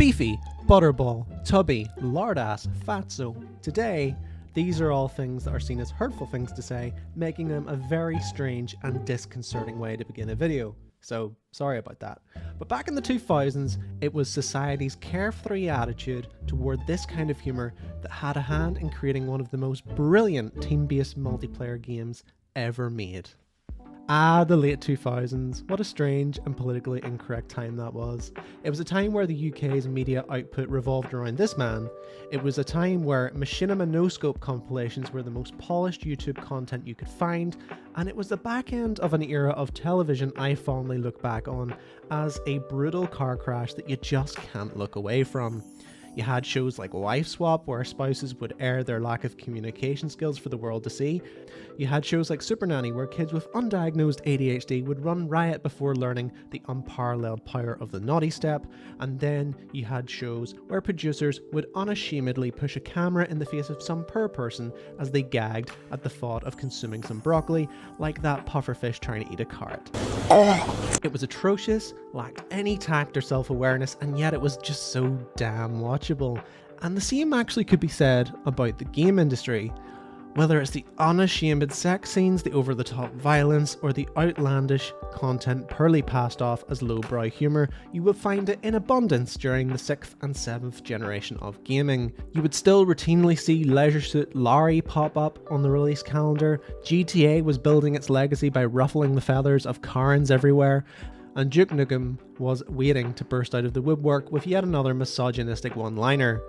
beefy, butterball, tubby, lardass, fatso. Today, these are all things that are seen as hurtful things to say, making them a very strange and disconcerting way to begin a video. So, sorry about that. But back in the 2000s, it was society's carefree attitude toward this kind of humour that had a hand in creating one of the most brilliant team-based multiplayer games ever made. Ah, the late 2000s. What a strange and politically incorrect time that was. It was a time where the UK's media output revolved around this man. It was a time where machinima no-scope compilations were the most polished YouTube content you could find, and it was the back end of an era of television I fondly look back on as a brutal car crash that you just can't look away from. You had shows like Wife Swap, where spouses would air their lack of communication skills for the world to see. You had shows like Super Nanny, where kids with undiagnosed ADHD would run riot before learning the unparalleled power of the naughty step. And then you had shows where producers would unashamedly push a camera in the face of some poor person as they gagged at the thought of consuming some broccoli, like that pufferfish trying to eat a carrot. It was atrocious, lacked any tact or self-awareness, and yet it was just so damn watchable. And the same actually could be said about the game industry. Whether it's the unashamed sex scenes, the over-the-top violence, or the outlandish content poorly passed off as lowbrow humour, you would find it in abundance during the 6th and 7th generation of gaming. You would still routinely see Leisure Suit Larry pop up on the release calendar, GTA was building its legacy by ruffling the feathers of Karens everywhere, and Duke Nukem was waiting to burst out of the woodwork with yet another misogynistic one-liner.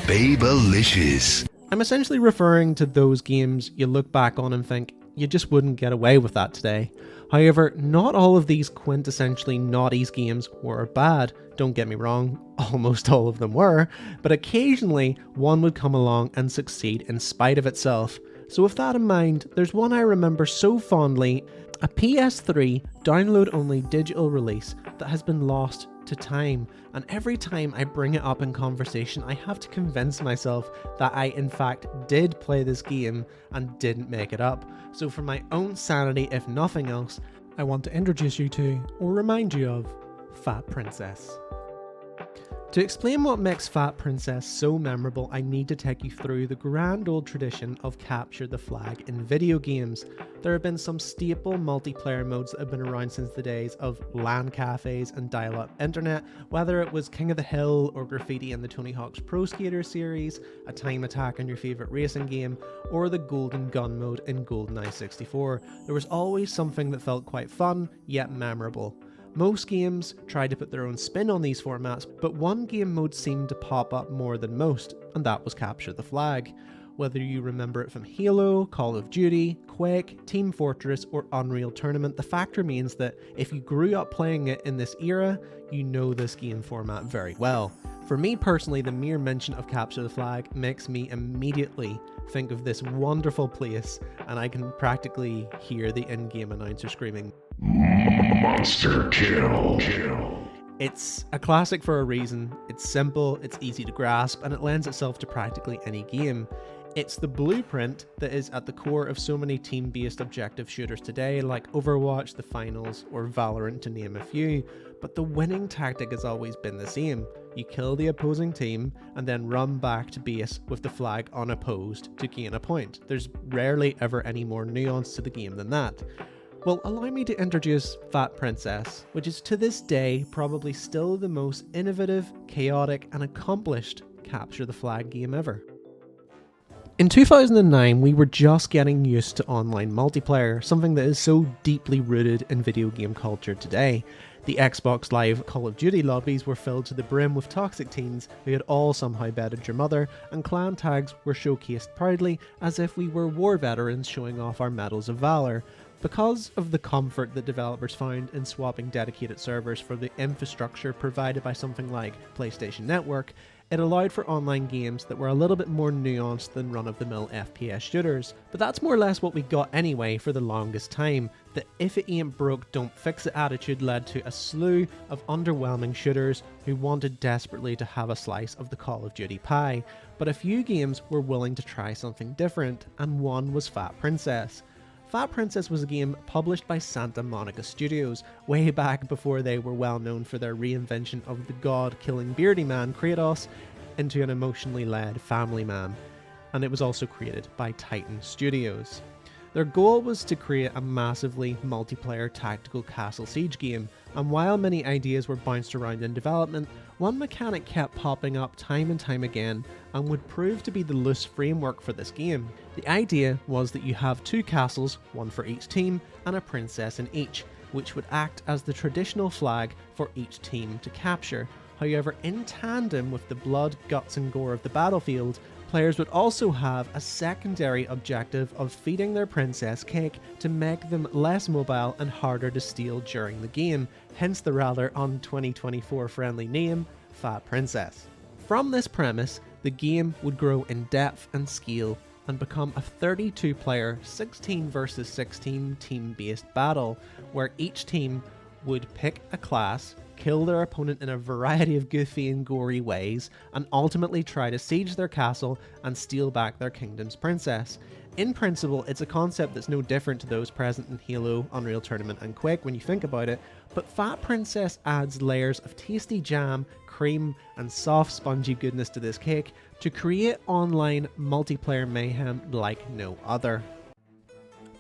Babelicious. I'm essentially referring to those games you look back on and think, you just wouldn't get away with that today. However, not all of these quintessentially naughties games were bad. Don't get me wrong, almost all of them were, but occasionally one would come along and succeed in spite of itself. So with that in mind, there's one I remember so fondly, a PS3 download-only digital release that has been lost to time, and every time I bring it up in conversation I have to convince myself that I in fact did play this game and didn't make it up. So for my own sanity, if nothing else, I want to introduce you to, or remind you of, Fat Princess. To explain what makes Fat Princess so memorable, I need to take you through the grand old tradition of capture the flag in video games. There have been some staple multiplayer modes that have been around since the days of LAN cafes and dial-up internet, whether it was King of the Hill or Graffiti in the Tony Hawk's Pro Skater series, a time attack in your favourite racing game, or the Golden Gun mode in GoldenEye 64. There was always something that felt quite fun, yet memorable. Most games tried to put their own spin on these formats, but one game mode seemed to pop up more than most, and that was Capture the Flag. Whether you remember it from Halo, Call of Duty, Quake, Team Fortress, or Unreal Tournament, the fact remains that if you grew up playing it in this era, you know this game format very well. For me personally, the mere mention of Capture the Flag makes me immediately think of this wonderful place, and I can practically hear the in-game announcer screaming, Monster kill. It's a classic for a reason. It's simple, it's easy to grasp, and it lends itself to practically any game. It's the blueprint that is at the core of so many team-based objective shooters today, like Overwatch, The Finals, or Valorant to name a few. But the winning tactic has always been the same. You kill the opposing team and then run back to base with the flag unopposed to gain a point. There's rarely ever any more nuance to the game than that. Well, allow me to introduce Fat Princess, which is to this day probably still the most innovative, chaotic, and accomplished capture the flag game ever. In 2009, we were just getting used to online multiplayer, something that is so deeply rooted in video game culture today. The Xbox Live Call of Duty lobbies were filled to the brim with toxic teens who had all somehow bedded your mother, and clan tags were showcased proudly as if we were war veterans showing off our medals of valor. Because of the comfort that developers found in swapping dedicated servers for the infrastructure provided by something like PlayStation Network, it allowed for online games that were a little bit more nuanced than run-of-the-mill FPS shooters. But that's more or less what we got anyway for the longest time. The if it ain't broke, don't fix it attitude led to a slew of underwhelming shooters who wanted desperately to have a slice of the Call of Duty pie. But a few games were willing to try something different, and one was Fat Princess. Fat Princess was a game published by Santa Monica Studios, way back before they were well known for their reinvention of the god-killing beardy man Kratos into an emotionally led family man. And it was also created by Titan Studios. Their goal was to create a massively multiplayer tactical castle siege game, and while many ideas were bounced around in development, one mechanic kept popping up time and time again and would prove to be the loose framework for this game. The idea was that you have two castles, one for each team, and a princess in each, which would act as the traditional flag for each team to capture. However, in tandem with the blood, guts and gore of the battlefield, players would also have a secondary objective of feeding their princess cake to make them less mobile and harder to steal during the game, hence the rather un-2024 friendly name, Fat Princess. From this premise, the game would grow in depth and scale and become a 32-player 16 versus 16 team-based battle, where each team would pick a class, kill their opponent in a variety of goofy and gory ways, and ultimately try to siege their castle and steal back their kingdom's princess. In principle, it's a concept that's no different to those present in Halo, Unreal Tournament and Quake when you think about it, but Fat Princess adds layers of tasty jam, cream and soft spongy goodness to this cake to create online multiplayer mayhem like no other.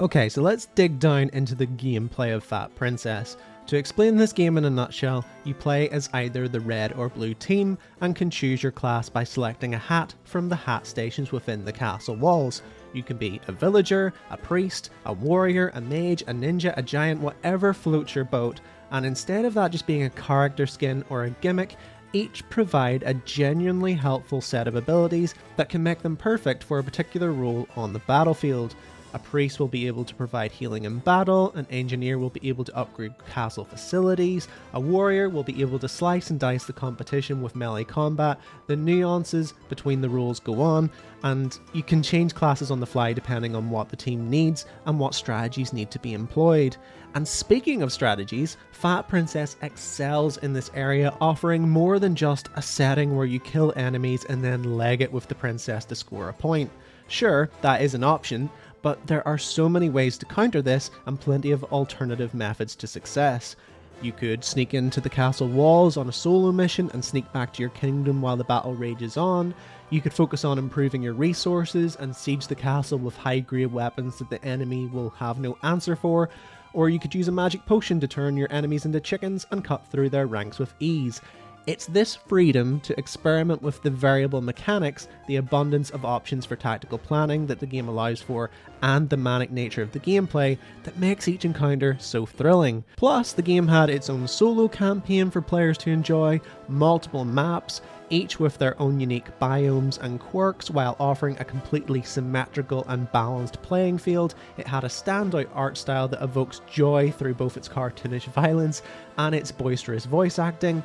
Okay, so let's dig down into the gameplay of Fat Princess. To explain this game in a nutshell, you play as either the red or blue team and can choose your class by selecting a hat from the hat stations within the castle walls. You can be a villager, a priest, a warrior, a mage, a ninja, a giant, whatever floats your boat, and instead of that just being a character skin or a gimmick, each provide a genuinely helpful set of abilities that can make them perfect for a particular role on the battlefield. A priest will be able to provide healing in battle, an engineer will be able to upgrade castle facilities, a warrior will be able to slice and dice the competition with melee combat, the nuances between the rules go on, and you can change classes on the fly depending on what the team needs and what strategies need to be employed. And speaking of strategies, Fat Princess excels in this area, offering more than just a setting where you kill enemies and then leg it with the princess to score a point. Sure, that is an option, but there are so many ways to counter this and plenty of alternative methods to success. You could sneak into the castle walls on a solo mission and sneak back to your kingdom while the battle rages on. You could focus on improving your resources and siege the castle with high-grade weapons that the enemy will have no answer for, or you could use a magic potion to turn your enemies into chickens and cut through their ranks with ease. It's this freedom to experiment with the variable mechanics, the abundance of options for tactical planning that the game allows for, and the manic nature of the gameplay that makes each encounter so thrilling. Plus, the game had its own solo campaign for players to enjoy, multiple maps, each with their own unique biomes and quirks, while offering a completely symmetrical and balanced playing field. It had a standout art style that evokes joy through both its cartoonish violence and its boisterous voice acting.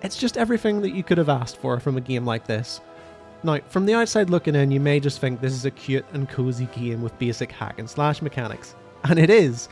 It's just everything that you could have asked for from a game like this. Now, from the outside looking in, you may just think this is a cute and cozy game with basic hack and slash mechanics. And it is.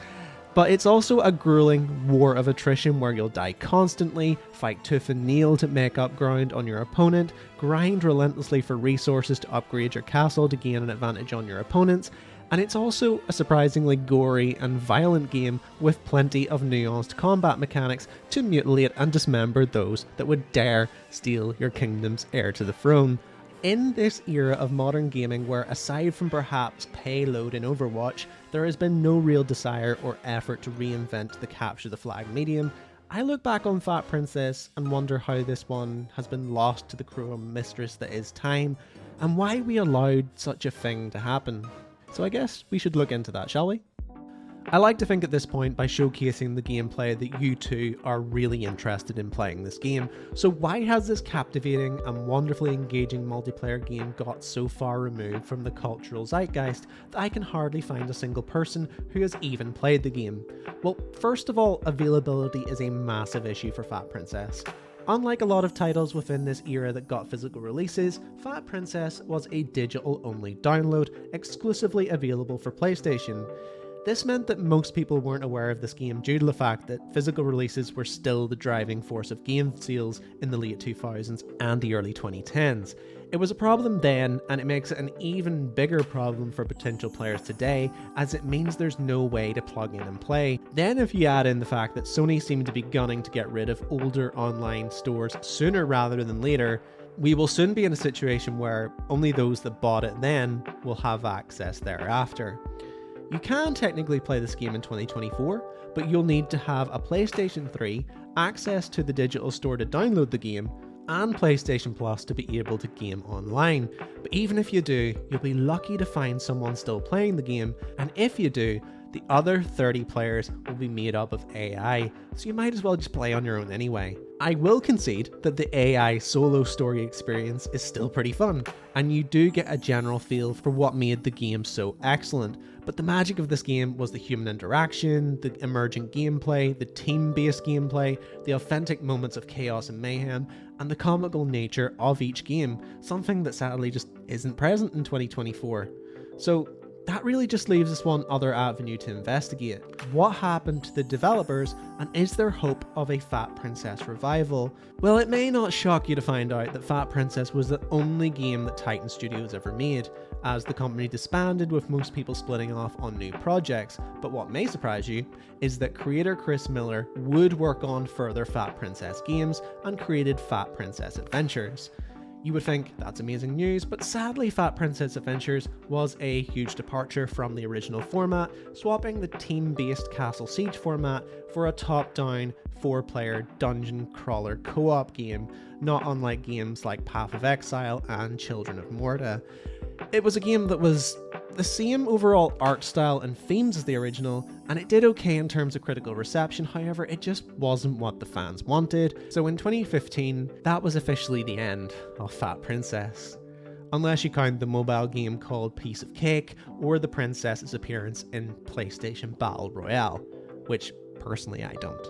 But it's also a grueling war of attrition where you'll die constantly, fight tooth and nail to make up ground on your opponent, grind relentlessly for resources to upgrade your castle to gain an advantage on your opponents, and it's also a surprisingly gory and violent game with plenty of nuanced combat mechanics to mutilate and dismember those that would dare steal your kingdom's heir to the throne. In this era of modern gaming where, aside from perhaps payload in Overwatch, there has been no real desire or effort to reinvent the capture the flag medium, I look back on Fat Princess and wonder how this one has been lost to the cruel mistress that is time, and why we allowed such a thing to happen. So I guess we should look into that, shall we? I like to think at this point by showcasing the gameplay that you two are really interested in playing this game. So why has this captivating and wonderfully engaging multiplayer game got so far removed from the cultural zeitgeist that I can hardly find a single person who has even played the game? Well, first of all, availability is a massive issue for Fat Princess. Unlike a lot of titles within this era that got physical releases, Fat Princess was a digital-only download, exclusively available for PlayStation. This meant that most people weren't aware of this game due to the fact that physical releases were still the driving force of game sales in the late 2000s and the early 2010s. It was a problem then, and it makes it an even bigger problem for potential players today, as it means there's no way to plug in and play. Then if you add in the fact that Sony seemed to be gunning to get rid of older online stores sooner rather than later, we will soon be in a situation where only those that bought it then will have access thereafter. You can technically play this game in 2024, but you'll need to have a PlayStation 3, access to the digital store to download the game, and PlayStation Plus to be able to game online. But even if you do, you'll be lucky to find someone still playing the game, and if you do, the other 30 players will be made up of AI, so you might as well just play on your own anyway. I will concede that the AI solo story experience is still pretty fun, and you do get a general feel for what made the game so excellent, but the magic of this game was the human interaction, the emergent gameplay, the team-based gameplay, the authentic moments of chaos and mayhem, and the comical nature of each game, something that sadly just isn't present in 2024. So that really just leaves us one other avenue to investigate. What happened to the developers, and is there hope of a Fat Princess revival? Well, it may not shock you to find out that Fat Princess was the only game that Titan Studios ever made, as the company disbanded with most people splitting off on new projects. But what may surprise you is that creator Chris Miller would work on further Fat Princess games and created Fat Princess Adventures. You would think that's amazing news, but sadly Fat Princess Adventures was a huge departure from the original format, swapping the team-based Castle Siege format for a top-down 4-player dungeon crawler co-op game, not unlike games like Path of Exile and Children of Morta. It was a game that was the same overall art style and themes as the original, and it did okay in terms of critical reception. However, it just wasn't what the fans wanted. So in 2015, that was officially the end of Fat Princess. Unless you count the mobile game called Piece of Cake, or the princess's appearance in PlayStation Battle Royale, which personally I don't.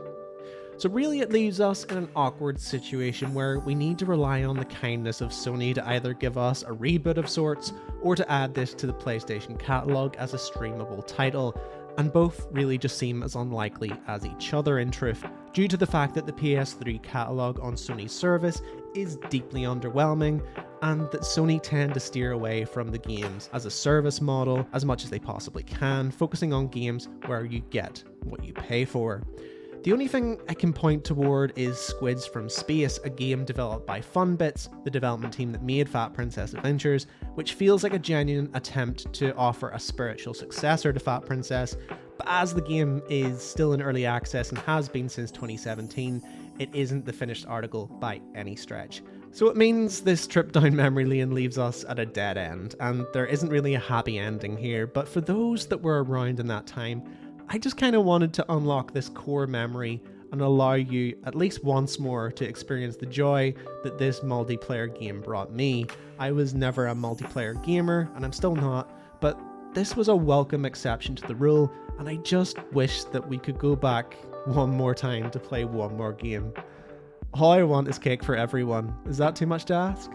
So really it leaves us in an awkward situation where we need to rely on the kindness of Sony to either give us a reboot of sorts, or to add this to the PlayStation catalogue as a streamable title, and both really just seem as unlikely as each other in truth, due to the fact that the PS3 catalogue on Sony's service is deeply underwhelming, and that Sony tend to steer away from the games as a service model as much as they possibly can, focusing on games where you get what you pay for. The only thing I can point toward is Squids from Space, a game developed by Funbits, the development team that made Fat Princess Adventures, which feels like a genuine attempt to offer a spiritual successor to Fat Princess, but as the game is still in early access and has been since 2017, it isn't the finished article by any stretch. So it means this trip down memory lane leaves us at a dead end, and there isn't really a happy ending here, but for those that were around in that time, I just kind of wanted to unlock this core memory and allow you at least once more to experience the joy that this multiplayer game brought me. I was never a multiplayer gamer, and I'm still not, but this was a welcome exception to the rule, and I just wish that we could go back one more time to play one more game. All I want is cake for everyone. Is that too much to ask?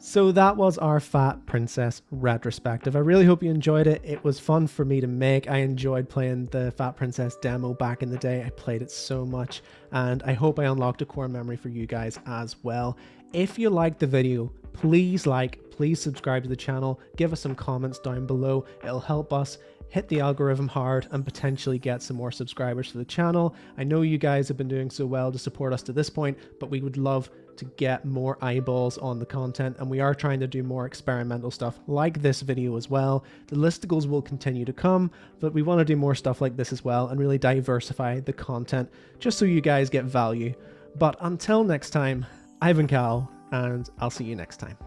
So that was our Fat Princess retrospective. I really hope you enjoyed it. It was fun for me to make. I enjoyed playing the Fat Princess demo back in the day. I played it so much, and I hope I unlocked a core memory for you guys as well. If you liked the video, please subscribe to the channel, give us some comments down below. It'll help us hit the algorithm hard and potentially get some more subscribers to the channel. I know you guys have been doing so well to support us to this point, but we would love to get more eyeballs on the content, and we are trying to do more experimental stuff like this video as well. The listicles will continue to come, but we want to do more stuff like this as well and really diversify the content just so you guys get value. But until next time, I've been Cal, and I'll see you next time.